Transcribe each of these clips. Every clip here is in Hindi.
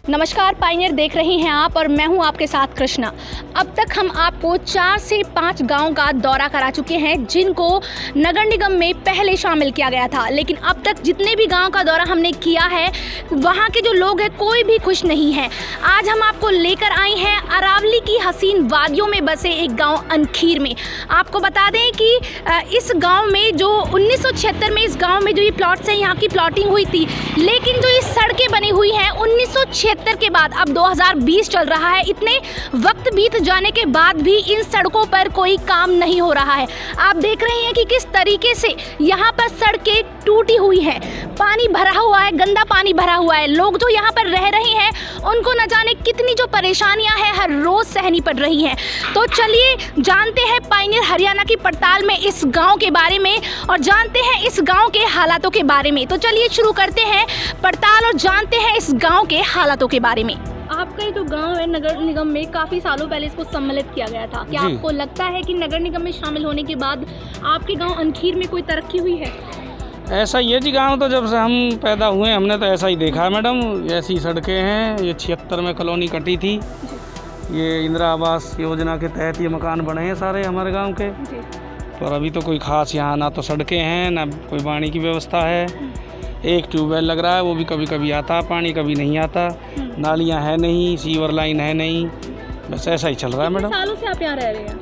नमस्कार, पायनियर देख रही हैं आप और मैं हूं आपके साथ कृष्णा। अब तक हम आपको 4 से 5 गांव का दौरा करा चुके हैं जिनको नगर निगम में पहले शामिल किया गया था, लेकिन अब तक जितने भी गांव का दौरा हमने किया है वहां के जो लोग हैं कोई भी खुश नहीं है। आज हम आपको लेकर आए हैं अरावली की हसीन वादियों में बसे एक गाँव अनखीर में। आपको बता दें कि इस गाँव में जो 1976 में इस गाँव में जो ये प्लॉट्स हैं यहाँ की प्लॉटिंग हुई थी, लेकिन जो ये सड़कें बनी हुई हैं 1976 के बाद अब 2020 चल रहा है, इतने वक्त बीत जाने के बाद भी इन सड़कों पर कोई काम नहीं हो रहा है। आप देख रहे हैं कि किस तरीके से यहाँ पर सड़कें टूटी हुई हैं, पानी भरा हुआ है, गंदा पानी भरा हुआ है। लोग जो यहाँ पर रह रहे हैं उनको न जाने कितनी जो परेशानियां हैं हर रोज सहनी पड़ रही हैं। तो चलिए जानते हैं पायनियर हरियाणा की पड़ताल में इस गाँव के बारे में और जानते हैं इस गाँव के हालातों के बारे में। तो चलिए शुरू करते हैं पड़ताल और जानते हैं इस गाँव के हालातों के बारे में। आपका ये जो गांव है नगर निगम में काफ़ी सालों पहले इसको सम्मिलित किया गया था, क्या आपको लगता है कि नगर निगम में शामिल होने के बाद आपके गांव अनखीर में कोई तरक्की हुई है? ऐसा ही है जी, गांव तो जब से हम पैदा हुए हमने तो ऐसा ही देखा है मैडम। ऐसी सड़कें हैं। ये 76 में कॉलोनी कटी थी, ये इंदिरा आवास योजना के तहत ये मकान बने हैं सारे हमारे गाँव के। पर अभी तो कोई ख़ास यहाँ ना तो सड़कें हैं ना कोई पानी की व्यवस्था है। एक ट्यूबवेल लग रहा है, वो भी कभी कभी आता है पानी, कभी नहीं आता। नालियाँ है नहीं, सीवर लाइन है नहीं, बस ऐसा ही चल रहा है मैडम। सालों से आप यहाँ रह रहे हैं?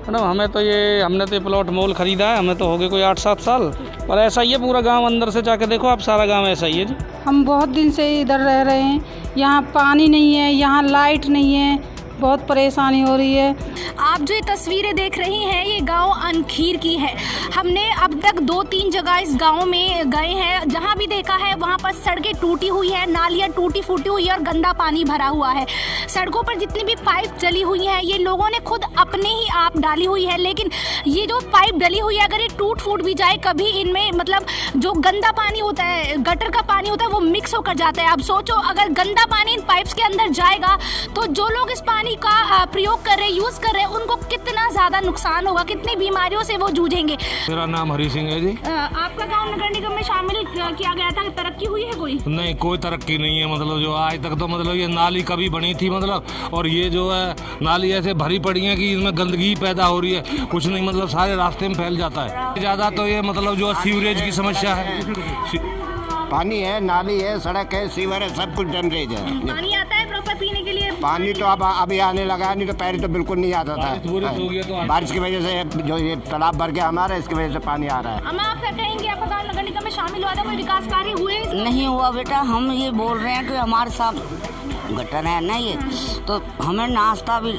मैडम हमने तो ये प्लॉट मोल खरीदा है, हमें तो हो गए कोई 8-7 साल। पर ऐसा ही है पूरा गांव, अंदर से जाके देखो आप, सारा गांव ऐसा ही है जी। हम बहुत दिन से इधर रह रहे हैं, यहाँ पानी नहीं है, यहाँ लाइट नहीं है, बहुत परेशानी हो रही है। आप जो ये तस्वीरें देख रही हैं ये गांव अनखीर की है। हमने अब तक 2-3 जगह इस गांव में गए हैं, जहां भी देखा है वहां पर सड़कें टूटी हुई है, नालियां टूटी फूटी हुई है और गंदा पानी भरा हुआ है। सड़कों पर जितनी भी पाइप डली हुई है ये लोगों ने खुद अपने ही आप डाली हुई है, लेकिन ये जो पाइप डली हुई है अगर ये टूट फूट भी जाए कभी इनमें मतलब जो गंदा पानी होता है, गटर का पानी होता है, वो मिक्स होकर जाता है। अब सोचो अगर गंदा पानी इन पाइप्स के अंदर जाएगा तो जो लोग इस पानी का प्रयोग कर रहे हैं, यूज कर रहे हैं, उनको कितना ज्यादा नुकसान होगा, कितनी बीमारियों से वो जूझेंगे। मेरा नाम हरी सिंह है जी। आपका गांव नगर निगम में शामिल किया गया था, तरक्की हुई है कोई? नहीं, कोई तरक्की नहीं है। मतलब जो आज तक तो मतलब ये नाली कभी बनी थी मतलब, और ये जो है नाली ऐसे भरी पड़ी है कि इसमें गंदगी पैदा हो रही है, कुछ नहीं मतलब सारे रास्ते में फैल जाता है। ज्यादा तो ये मतलब जो सीवरेज की समस्या है। पानी है, नाली है, सड़क है, सीवर है, सब कुछ डैमेज है। पानी आता है प्रॉपर पीने के लिए? पानी तो अब अभी आने लगा है, नहीं तो पहले तो बिल्कुल नहीं आता था। बारिश की वजह से जो ये तालाब भर गया हमारा, इसकी वजह से पानी आ रहा है। हम आप क्या कहेंगे, आपका गाँव नगर निगम में शामिल हुआ था, कोई विकास कार्य हुए? नहीं हुआ बेटा, हम ये बोल रहे हैं कि हमारे साथ गटर है ना ये, तो हमें नाश्ता भी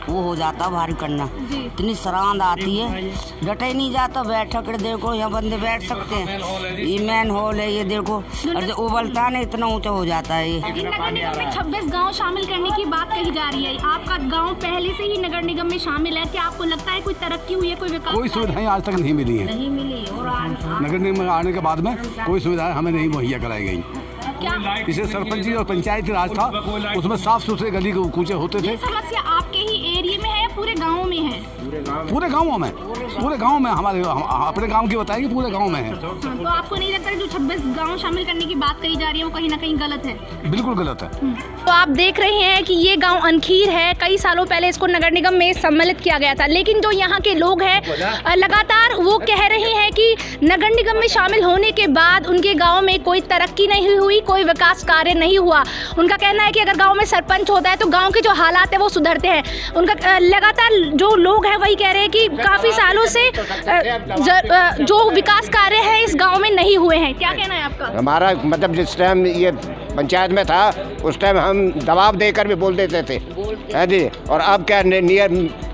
वो हो जाता भारी करना, इतनी सरांद आती है, डटे नहीं जाता। बैठक देखो यहाँ बंदे बैठ सकते हैं, ये मेन हॉल है, ये देखो, और जो उबलता है ना इतना ऊंचा हो जाता है ये। नगर निगम में 26 गांव शामिल करने की बात कही जा रही है, आपका गांव पहले से ही नगर निगम में शामिल है, क्या आपको लगता है कोई तरक्की हुई है, कोई विकास? कोई सुविधाएं आज तक नहीं मिली है, नहीं मिली। और नगर निगम में आने के बाद में कोई सुविधाएं हमें नहीं मुहैया कराई गई। इसे सरपंची और पंचायती राज था, उसमें साफ सुथरे गली कूचे होते थे। समस्या आपके ही एरिया में है या पूरे गाँव में है? पूरे गाँव में हमारे अपने गाँव की बताएंगे, पूरे गाँव में है। तो आपको नहीं लगता जो 26 गाँव शामिल करने की बात कही जा रही है वो कहीं ना कहीं गलत है? बिल्कुल गलत है। तो आप देख रहे हैं कि ये गांव अनखीर है, कई सालों पहले इसको नगर निगम में सम्मिलित किया गया था, लेकिन जो यहाँ के लोग हैं लगातार वो कह रहे हैं कि नगर निगम में शामिल होने के बाद उनके गांव में कोई तरक्की नहीं हुई, कोई विकास कार्य नहीं हुआ। उनका कहना है कि अगर गांव में सरपंच होता है तो गांव के जो हालात है वो सुधरते हैं। उनका लगातार जो लोग हैं वही कह रहे हैं कि काफ़ी सालों से जो विकास कार्य है इस गाँव में नहीं हुए हैं। क्या कहना है आपका? हमारा मतलब जिस टाइम ये पंचायत में था उस टाइम हम दबाव देकर भी बोल देते थे, है जी। और अब क्या,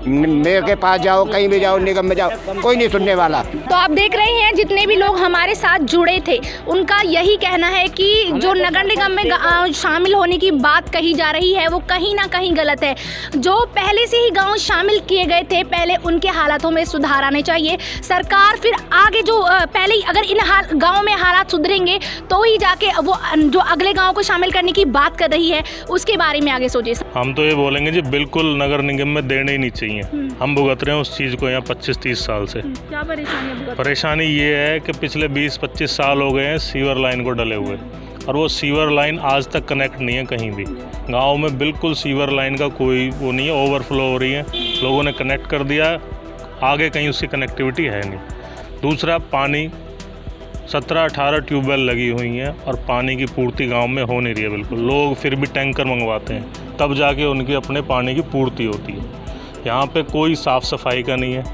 मेयर के पास जाओ, कहीं भी जाओ, निगम में जाओ, कोई नहीं सुनने वाला। तो आप देख रहे हैं जितने भी लोग हमारे साथ जुड़े थे उनका यही कहना है कि जो नगर निगम में शामिल होने की बात कही जा रही है वो कहीं ना कहीं गलत है। जो पहले से ही गांव शामिल किए गए थे पहले उनके हालातों में सुधार आने चाहिए। सरकार फिर आगे जो पहले ही अगर इन गाँव में हालात सुधरेंगे तो ही जाके वो जो अगले गाँव को शामिल करने की बात कर रही है उसके बारे में आगे सोचे। हम तो ये बोलेंगे जी बिल्कुल नगर निगम में देने ही नहीं चाहिए। हम भुगत रहे हैं उस चीज़ को यहाँ 25-30 साल से। क्या परेशानी? परेशानी ये है कि पिछले 20-25 साल हो गए हैं सीवर लाइन को डले हुए। और वो सीवर लाइन आज तक कनेक्ट नहीं है कहीं भी। गांव में बिल्कुल सीवर लाइन का कोई वो नहीं है, ओवरफ्लो हो रही है, लोगों ने कनेक्ट कर दिया, आगे कहीं उसकी कनेक्टिविटी है नहीं। दूसरा, पानी 17-18 ट्यूबवेल लगी हुई हैं और पानी की पूर्ति गांव में हो नहीं रही है बिल्कुल। लोग फिर भी टैंकर मंगवाते हैं, तब जाके उनकी अपने पानी की पूर्ति होती है। यहाँ पे कोई साफ़ सफाई का नहीं है।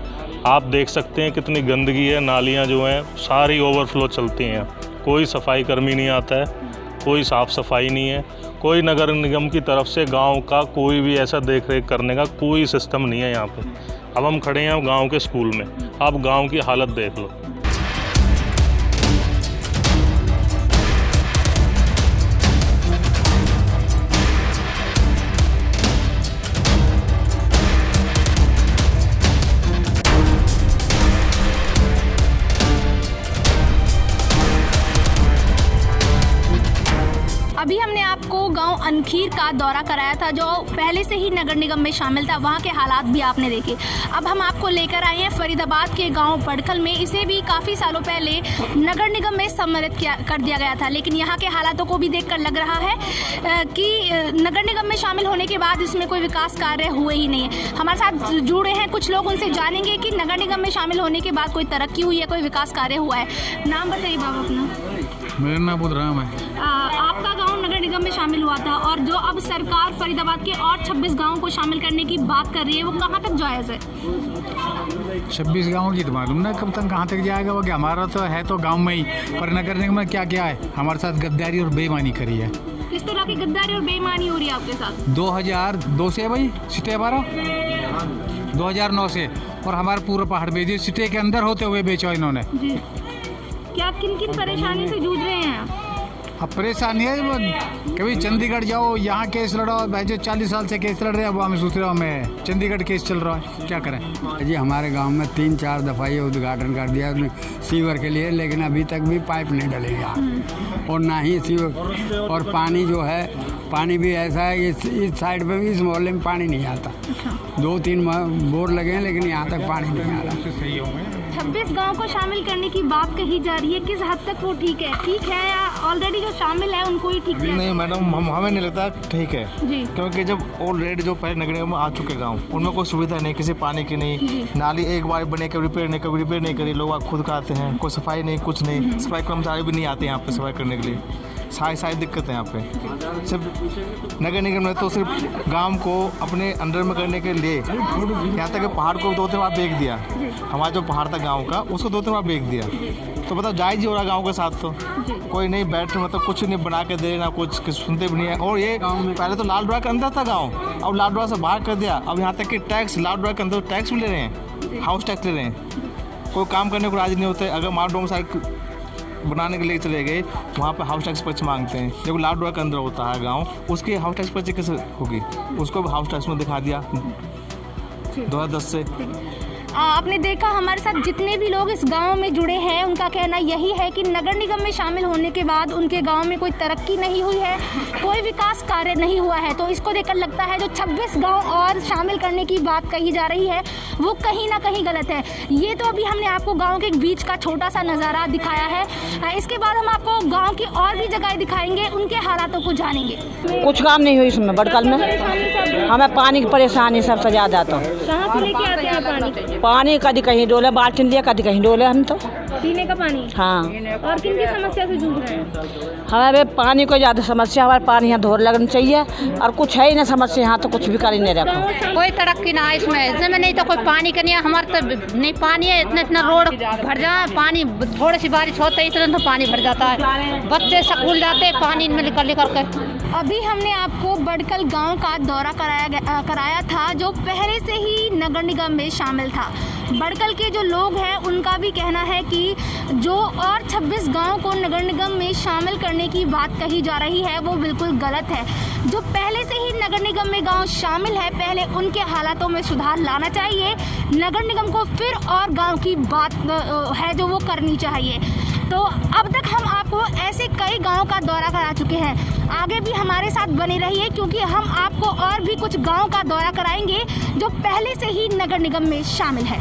आप देख सकते हैं कितनी गंदगी है, नालियाँ जो हैं सारी ओवरफ्लो चलती हैं, कोई सफाई कर्मी नहीं आता है, कोई साफ़ सफाई नहीं है, कोई नगर निगम की तरफ से गांव का कोई भी ऐसा देख रेख करने का कोई सिस्टम नहीं है यहाँ पे। अब हम खड़े हैं गांव के स्कूल में, अब गांव की हालत देख लो। अभी हमने आपको गांव अनखीर का दौरा कराया था, जो पहले से ही नगर निगम में शामिल था। वहां के हालात भी आपने देखे। अब हम आपको लेकर आए हैं फरीदाबाद के गांव बड़कल में। इसे भी काफ़ी सालों पहले नगर निगम में सम्मिलित कर दिया गया था, लेकिन यहाँ के हालातों को भी देखकर लग रहा है कि नगर निगम में शामिल होने के बाद इसमें कोई विकास कार्य हुए ही नहीं है। हमारे साथ जुड़े हैं कुछ लोग, उनसे जानेंगे कि नगर निगम में शामिल होने के बाद कोई तरक्की हुई है, कोई विकास कार्य हुआ है। नाम बताइए बाबा अपना। मेरा नाम बुधराम है। आपका गांव नगर निगम में शामिल हुआ था, और जो अब सरकार फरीदाबाद के और 26 गांवों को शामिल करने की बात कर रही है, वो कहां तक जायज़ है? 26 गाँव की तो मालूम ना कब तक कहाँ तक जाएगा वो, कि हमारा तो है तो गांव में ही, पर नगर निगम में क्या क्या है हमारे साथ गद्दारी और बेईमानी करी है। किस तरह की गद्दारी और बेईमानी हो रही है आपके साथ? 2002 से भाई सिटे हमारा 2009 से, और हमारा पूरा पहाड़ बेच दिया, सिटे के अंदर होते हुए बेचा इन्होंने। जी। क्या किन किन परेशानी से जूझ रहे हैं? अब परेशानी है, कभी चंडीगढ़ जाओ, यहाँ केस लड़ाओ, भाई 40 साल से केस लड़ रहे हैं, अब हमें सोच रहे हो हमें चंडीगढ़ केस चल रहा है, क्या करें जी। हमारे गांव में 3-4 दफ़ा ये उद्घाटन कर दिया सीवर के लिए, लेकिन अभी तक भी पाइप नहीं डले यहाँ, और ना ही सीवर। और पानी जो है, पानी भी ऐसा है इस साइड पे भी, इस मोहल्ले में पानी नहीं आता। 2-3 बोर लगे हैं, लेकिन यहाँ तक पानी नहीं आ रहा। 26 गांव को शामिल करने की बात कही जा रही है, किस हद तक वो ठीक है या ऑलरेडी जो शामिल है उनको ही ठीक है? नहीं मैडम, हमें नहीं लगता ठीक है जी। क्योंकि जब ऑलरेडी जो पहले नगर निगम में आ चुके गांव, उनमें कोई सुविधा नहीं, किसी पानी की नहीं, नाली एक बार बने कभी रिपेयर नहीं करी, लोग खुद कराते हैं, कोई सफाई नहीं, कुछ नहीं, सफाई कर्मचारी भी नहीं आते यहाँ पे सफाई करने के लिए। सारी दिक्कत है यहाँ पे। सिर्फ नगर निगम ने तो सिर्फ गांव को अपने अंडर में करने के लिए यहाँ तक पहाड़ को 2-3 बार बेच दिया, हमारा जो पहाड़ था गांव का उसको 2-3 बार बेच दिया। तो बताओ जायज़ ही हो रहा गांव के साथ, तो कोई नहीं बैठ, मतलब कुछ नहीं बना के दे ना कुछ सुनते भी नहीं है। और ये पहले तो लाल डोरा के अंदर था गाँव, अब लाल डोरा से बाहर कर दिया। अब यहाँ तक कि टैक्स, लाल डोरा के अंदर टैक्स भी ले रहे हैं, हाउस टैक्स ले रहे हैं। कोई काम करने को राजी नहीं होते। अगर माल डोम साइड बनाने के लिए चले गए, वहाँ पे हाउस टैक्स पर्ची मांगते हैं। जब लाल डोरा के अंदर होता है गांव, उसकी हाउस टैक्स पर्ची कैसे होगी? उसको भी हाउस टैक्स में दिखा दिया 2010 से। आपने देखा हमारे साथ जितने भी लोग इस गांव में जुड़े हैं, उनका कहना यही है कि नगर निगम में शामिल होने के बाद उनके गांव में कोई तरक्की नहीं हुई है, कोई विकास कार्य नहीं हुआ है। तो इसको देखकर लगता है जो 26 गांव और शामिल करने की बात कही जा रही है, वो कहीं ना कहीं गलत है। ये तो अभी हमने आपको गाँव के बीच का छोटा सा नज़ारा दिखाया है। इसके बाद हम आपको गाँव की और भी जगह दिखाएंगे, उनके हालातों को जानेंगे। कुछ काम नहीं हुई इसमें बड़कल में, हमें पानी की परेशानी सबसे ज़्यादा। तो कहाँ से लेके आते हैं पानी कभी कहीं डोले बाल्टी लिया, कभी कहीं डोले हम तो पीने का पानी। हाँ। और किन की समस्या से जूझ रहे हैं? हमें पानी को ज़्यादा समस्या, हमारे पानी यहाँ धोर लगना चाहिए, और कुछ है ही ना समस्या यहाँ, तो कुछ भी कर ही नहीं रखा। कोई तरक्की ना है इसमें नहीं तो कोई पानी का नहीं है, हमारे तो नहीं पानी है। इतना रोड भर जाए, पानी थोड़ी सी बारिश होता है इतना तो पानी भर जाता है, बच्चे स्कूल जाते हैं पानी में निकल कर। अभी हमने आपको बड़कल गांव का दौरा कराया था, जो पहले से ही नगर निगम में शामिल था। बड़कल के जो लोग हैं, उनका भी कहना है कि जो और 26 गांव को नगर निगम में शामिल करने की बात कही जा रही है, वो बिल्कुल गलत है। जो पहले से ही नगर निगम में गांव शामिल है, पहले उनके हालातों में सुधार लाना चाहिए। नगर निगम को फिर और गांव की बात है जो वो करनी चाहिए। तो अब तक हम आपको ऐसे कई गांव का दौरा करा चुके हैं। आगे भी हमारे साथ बने रहिए, क्योंकि हम आपको और भी कुछ गांव का दौरा कराएंगे जो पहले से ही नगर निगम में शामिल है।